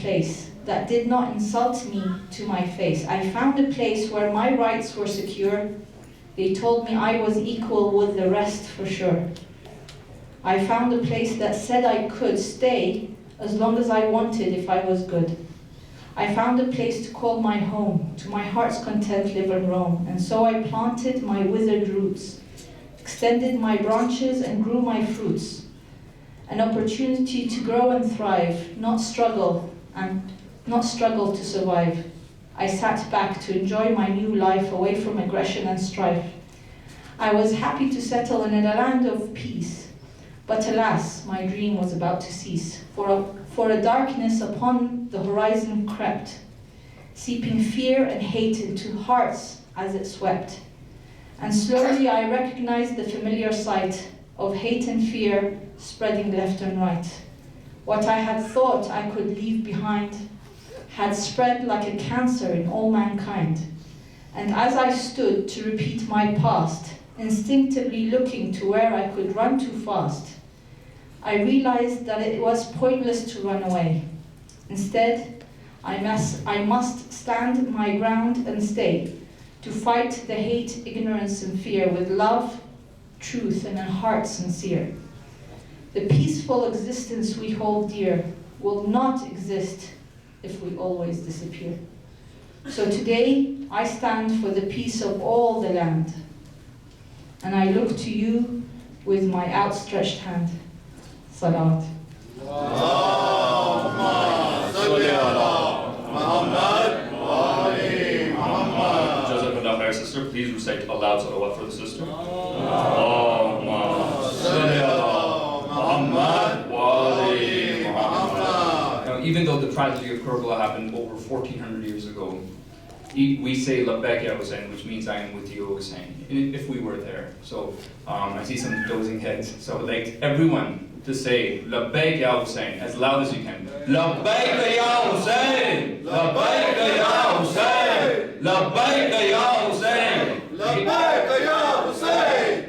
place that did not insult me to my face. I found a place where my rights were secure. They told me I was equal with the rest for sure. I found a place that said I could stay as long as I wanted if I was good. I found a place to call my home, to my heart's content live and roam. And so I planted my withered roots, extended my branches and grew my fruits. An opportunity to grow and thrive, not struggle to survive. I sat back to enjoy my new life away from aggression and strife. I was happy to settle in a land of peace, but alas, my dream was about to cease. For a darkness upon the horizon crept, seeping fear and hate into hearts as it swept. And slowly I recognized the familiar sight of hate and fear spreading left and right. What I had thought I could leave behind had spread like a cancer in all mankind. And as I stood to repeat my past, instinctively looking to where I could run too fast, I realized that it was pointless to run away. Instead, I must stand my ground and stay, to fight the hate, ignorance, and fear with love, truth, and a heart sincere. The peaceful existence we hold dear will not exist if we always disappear. So today, I stand for the peace of all the land, and I look to you with my outstretched hand. Salawat. Allahumma salli ala Muhammad wa ali Muhammad. Jazakallah khair, sister. Please recite aloud salawat for the sister. Allahumma salli ala Muhammad wa ali Muhammad. Now, even though the tragedy of Karbala happened over 1400 years ago, we say Labbaik ya Hussain, which means I am with you, Hussain, if we were there. So I see some dozing heads. So like everyone to say Labbaik ya Hussain as loud as you can. Labbaik ya Hussain! Labbaik ya Hussain! Labbaik ya Hussain! Labbaik ya Hussain!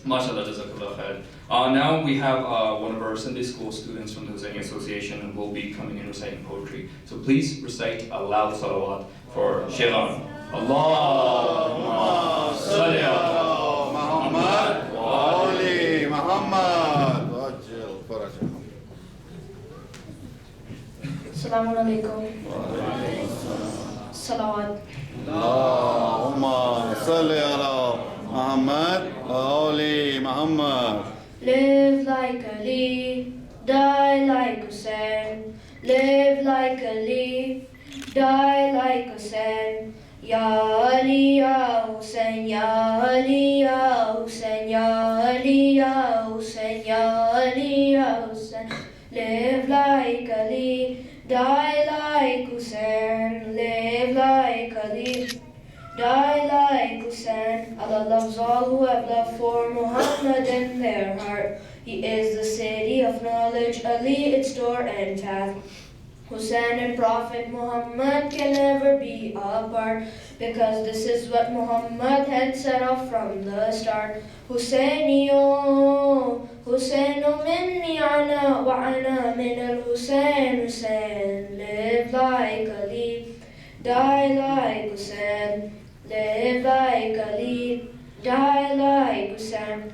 MashaAllah, Jazakallah khair. Now we have one of our Sunday school students from the Hussaini Association and will be coming and reciting poetry. So please recite a loud salawat for Shaylan. Allahumma salli ala Muhammad wa ali Muhammad. Assalamu alaikum. Salawat. Allahumma salli ala Muhammad wa ali Muhammad. Live like Ali, die like Hussain. Live like Ali, die like Hussain. Ya Ali, Ya Hussain, Ya Ali, Ya Hussain, Ya Ali, Ya Hussain, Ya Ali, Ya Hussain. Live like Ali, die like Hussain. Live like Ali, die like Hussain. Allah loves all who have love for Muhammad in their heart. He is the city of knowledge, Ali its door and path. Hussain and Prophet Muhammad can never be apart, because this is what Muhammad had set off from the start. Hussainiyo, Hussainu minni ana wa ana min al-Hussain. Hussain, live like Ali, die like Hussain. Live like Ali, die like Hussain.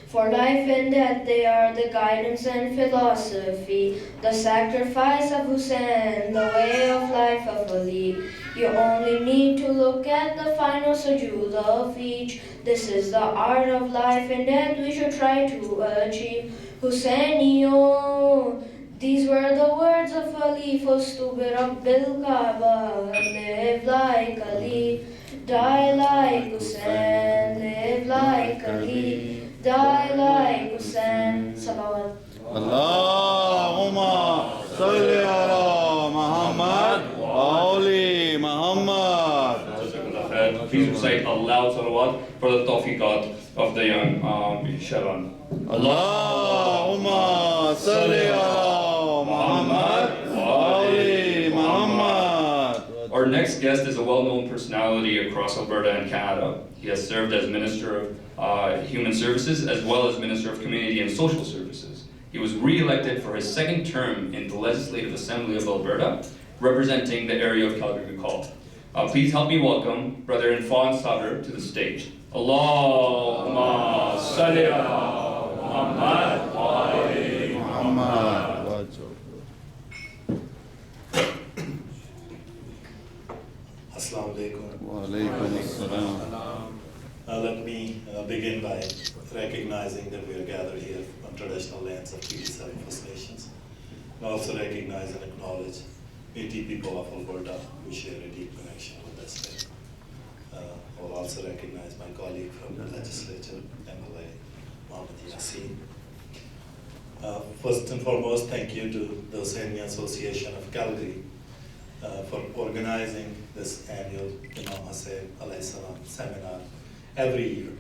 For life and death they are the guidance and philosophy, the sacrifice of Hussain, the way of life of Ali. You only need to look at the final sujood of each. This is the art of life and death we should try to achieve. Hussainiyo, these were the words of Ali, Fustu bi Rabbil Kaaba. Live like Ali, die like Hussain. Live like Ali, die like Hussain. Salawat. Allahumma salli ala Muhammad wa ali Muhammad. Please recite a loud salawat for the tawfiqat of the young Shaylan. Allahumma salli ala Muhammad wa ali Muhammad. Our next guest is a well-known personality across Alberta and Canada. He has served as Minister of Human Services as well as Minister of Community and Social Services. He was re-elected for his second term in the Legislative Assembly of Alberta, representing the area of Calgary we call. Please help me welcome Brother Infant Saber to the stage. Allahumma salli ala Muhammad wa ali Muhammad. Assalamu alaikum. Wa alaikum assalam. Let me begin by recognizing that we are gathered here on traditional lands of Treaty 7 First Nations, and also recognize and acknowledge Métis people of Alberta who share a deep connection with this state. I will also recognize my colleague from the legislature, MLA Mohammed Yassin. First and foremost, thank you to the Hussaini Association of Calgary for organizing this annual Imam-Hussain alayhi salam seminar every year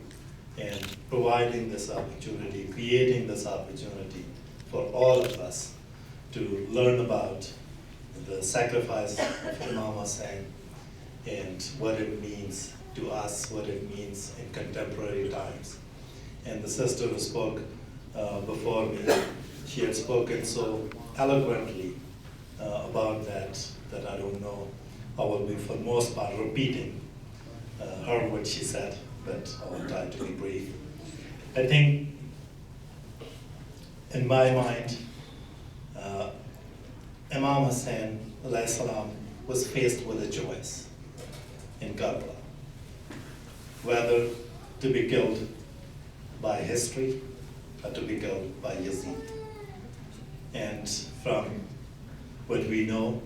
and providing this opportunity, creating this opportunity for all of us to learn about the sacrifice of Imam Hussain and what it means to us, what it means in contemporary times. And the sister who spoke before me, she had spoken so eloquently about that I don't know. I will be for most part repeating her what she said, but I will try to be brief. I think in my mind, Imam Hussain alayhi salam was faced with a choice in Karbala, whether to be killed by history or to be killed by Yazid. And from what we know,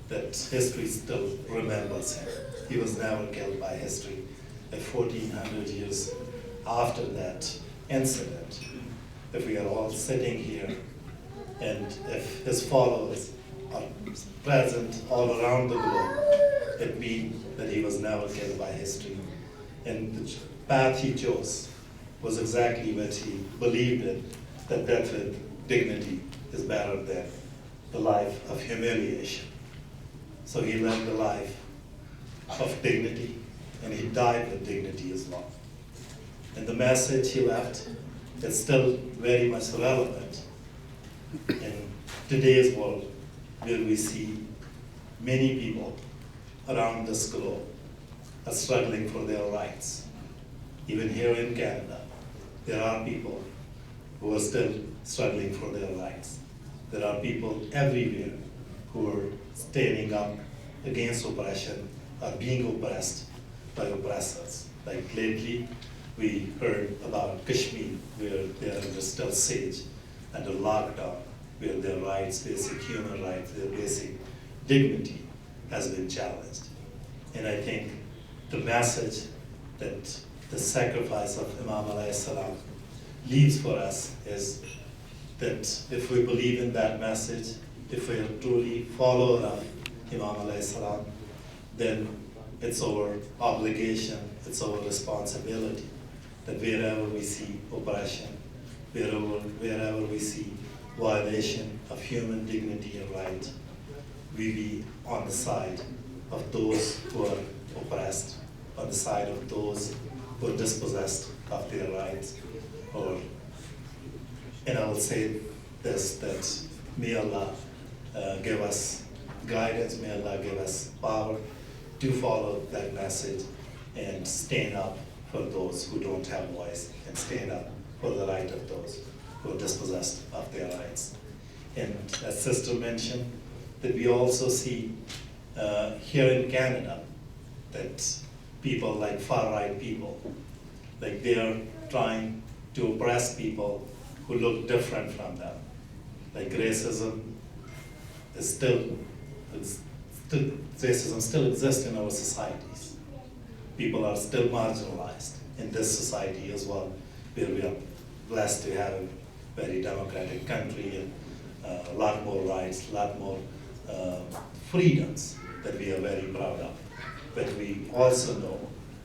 that history still remembers him. He was never killed by history. At 1400 years after that incident, if we are all sitting here and if his followers are present all around the globe, it means that he was never killed by history. And the path he chose was exactly what he believed in, that death with dignity is better than the life of humiliation. So he led the life of dignity, and he died with dignity as well. And the message he left is still very much relevant in today's world, where we see many people around this globe are struggling for their rights. Even here in Canada, there are people who are still struggling for their rights. There are people everywhere who are standing up against oppression or being oppressed by oppressors. Like lately, we heard about Kashmir, where they are under still siege, under lockdown, where their rights, basic human rights, their basic dignity has been challenged. And I think the message that the sacrifice of Imam alayhi salam leaves for us is that if we believe in that message, if we are truly followers of Imam alayhi salam, then it's our obligation, it's our responsibility that wherever we see oppression, wherever we see violation of human dignity and right, we be on the side of those who are oppressed, on the side of those who are dispossessed of their rights. And I will say this, that may Allah give us guidance, may Allah give us power to follow that message and stand up for those who don't have voice, and stand up for the right of those who are dispossessed of their rights. And as Sister mentioned, that we also see here in Canada that people like far-right people, like they are trying to oppress people who look different from them. Like racism still exists in our societies. People are still marginalized in this society as well, where we are blessed to have a very democratic country and a lot more rights, a lot more freedoms that we are very proud of. But we also know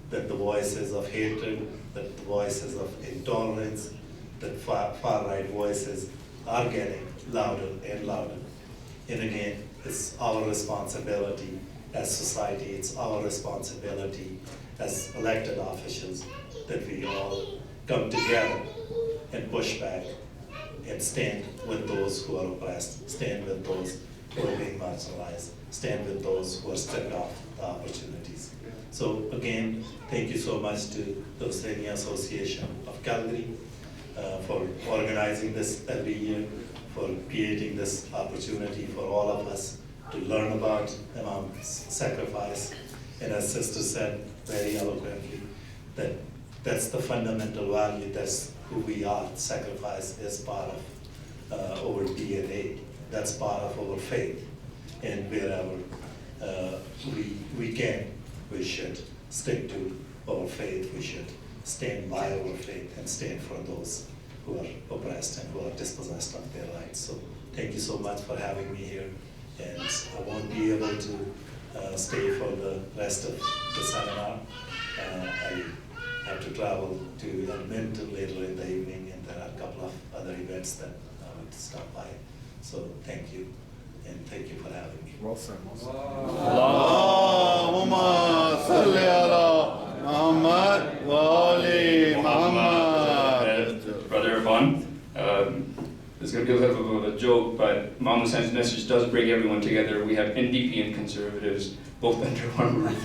that the voices of hatred, that the voices of intolerance, that far-right voices are getting louder and louder. And again, it's our responsibility as society, it's our responsibility as elected officials that we all come together and push back and stand with those who are oppressed, stand with those who are being marginalized, stand with those who are stripped off the opportunities. So again, thank you so much to the Hussaini Association of Calgary for organizing this every year, for creating this opportunity for all of us to learn about Imam's sacrifice. And as Sister said very eloquently, that's the fundamental value, that's who we are. Sacrifice is part of our DNA, that's part of our faith. And wherever we can, we should stick to our faith, we should stand by our faith and stand for those who are oppressed and who are dispossessed of their rights. So thank you so much for having me here. And I won't be able to stay for the rest of the seminar. I have to travel to Edmonton later in the evening, and there are a couple of other events that I would stop by. So thank you, and thank you for having me. Well said. Well said. Allahumma salli ala Muhammad wa ali Muhammad. Brother Irfan, it's going to be a little bit of a joke, but Imam Hussein's message does bring everyone together. We have NDP and conservatives both under one roof.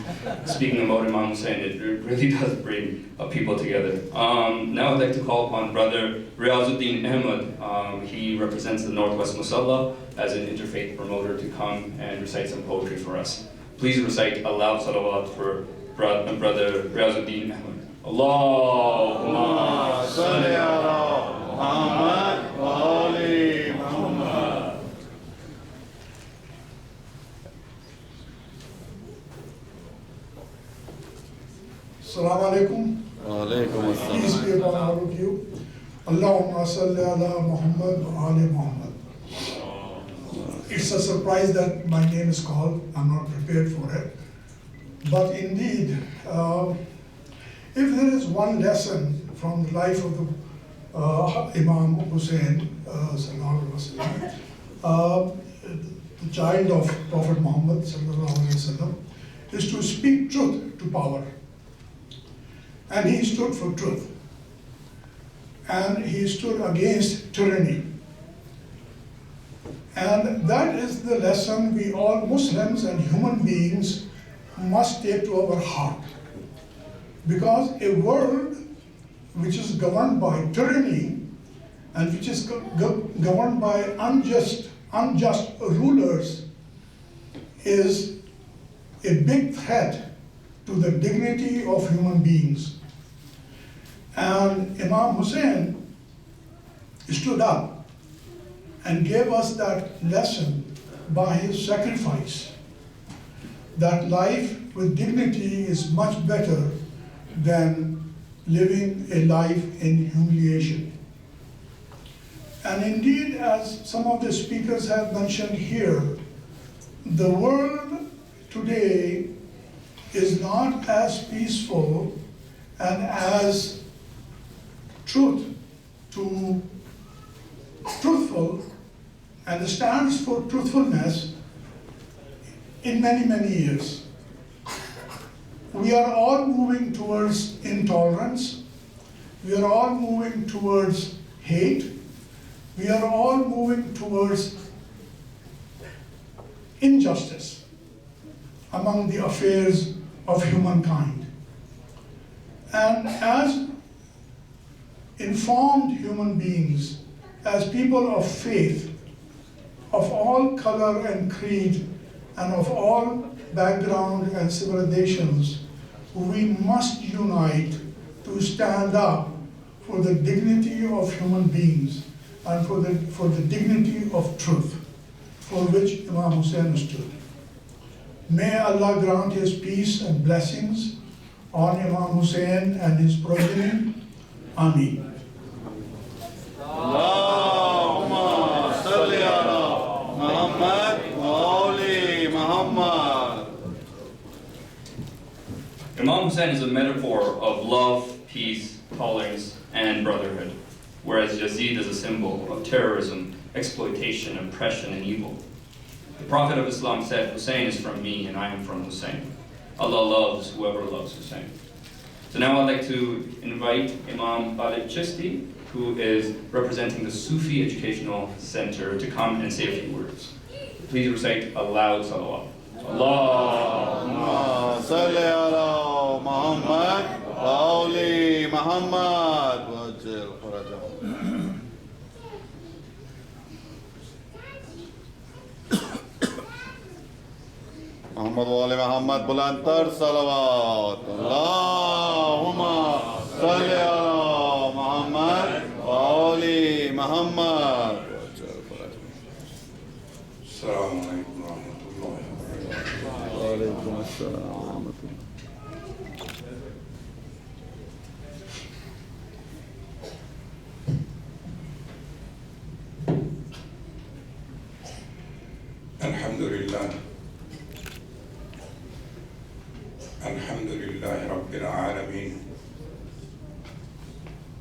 Speaking about Imam Hussain, it really does bring people together. Now I'd like to call upon Brother Riazuddin Ahmed. He represents the Northwest Musalla as an interfaith promoter to come and recite some poetry for us. Please recite a loud salawat for Brother Riazuddin Ahmed. Allahumma salli ala Muhammad wa ali Muhammad. Assalamu alaikum. Wa alaikum Peace be upon all of you. Allahumma salli ala Muhammad wa ali Muhammad. It's a surprise that my name is called. I'm not prepared for it. But indeed, if there is one lesson from the life of the Imam Hussain, the child of Prophet Muhammad, is to speak truth to power. And he stood for truth. And he stood against tyranny. And that is the lesson we all Muslims and human beings must take to our heart. Because a world which is governed by tyranny and which is governed by unjust rulers is a big threat to the dignity of human beings. And Imam Hussain stood up and gave us that lesson by his sacrifice, that life with dignity is much better than living a life in humiliation. And indeed, as some of the speakers have mentioned here, the world today is not as peaceful and as truthful and stands for truthfulness in many, many years. We are all moving towards intolerance. We are all moving towards hate. We are all moving towards injustice among the affairs of humankind. And as informed human beings, as people of faith, of all color and creed, and of all background and civilizations, we must unite to stand up for the dignity of human beings and for the dignity of truth, for which Imam Hussain stood. May Allah grant his peace and blessings on Imam Hussain and his progeny. Ameen. Allahumma salli ala Muhammad wa ali Muhammad. Imam Hussain is a metaphor of love, peace, tolerance, and brotherhood, whereas Yazid is a symbol of terrorism, exploitation, oppression, and evil. The Prophet of Islam said, Hussain is from me and I am from Hussain. Allah loves whoever loves Hussain. So now I'd like to invite Imam Khalid Chishti, who is representing the Sufi Educational Center, to come and say a few words. Please recite a loud salawat. Allahumma salli ala Muhammad wa ali Muhammad wajil farajahum. Muhammad wa ali Muhammad bulantar salawat. Allahumma salli ala Muhammad wa ali Muhammad wajil farajahum. Assalamu alaikum wa rahmatullahi wa barakatuh. Wa alaikum assalam wa rahmatullah. الحمد لله رب العالمين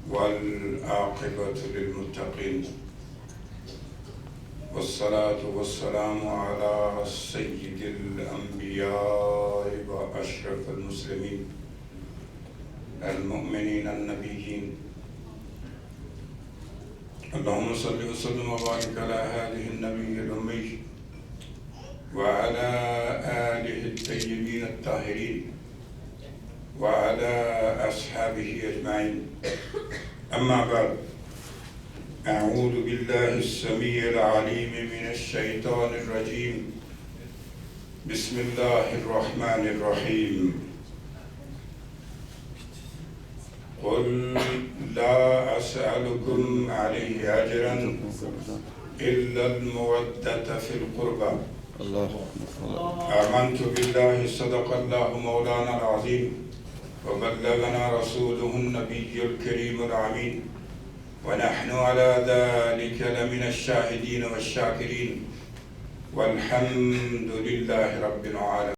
والعاقبة للمتقين والصلاة والسلام على سيد الأنبياء وأشرف المسلمين المؤمنين النبيين. اللهم صل وسلم وبارك على هذه النبي الأمي وعلى آله الطيبين الطاهرين وعلى أصحابه أجمعين. أما بعد، أعوذ بالله السميع العليم من الشيطان الرجيم. بسم الله الرحمن الرحيم. قل لا أسألكم عليه أجرا إلا المودة في القربى. آمنت بالله صدق الله مولانا العظيم وبلغنا رسوله النبي الكريم الأمين ونحن على ذلك لمن الشاهدين والشاكرين والحمد لله رب العالمين.